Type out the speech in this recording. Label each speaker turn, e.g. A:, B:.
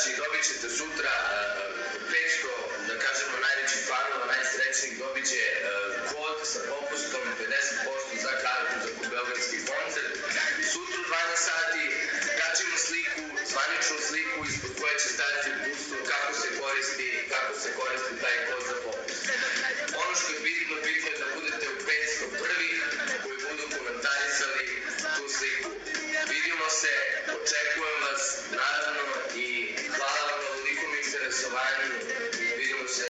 A: Znači, dobit ćete sutra 500, da kažemo, najvećih fanova, najsrećnijih, dobit će kod sa popustom 50% za kartu za beogradski koncert. Sutra u 12 sati daćemo sliku, zvaničnu sliku ispod koje će stajati uputstvo kako se koristi taj kod za popust. Ono što je bitno je da budete u 500 prvih koji budu komentarisali tu sliku. Vidimo se, očekujem vas, naravno, i hvala vam na velikom interesovanju. Vidimo se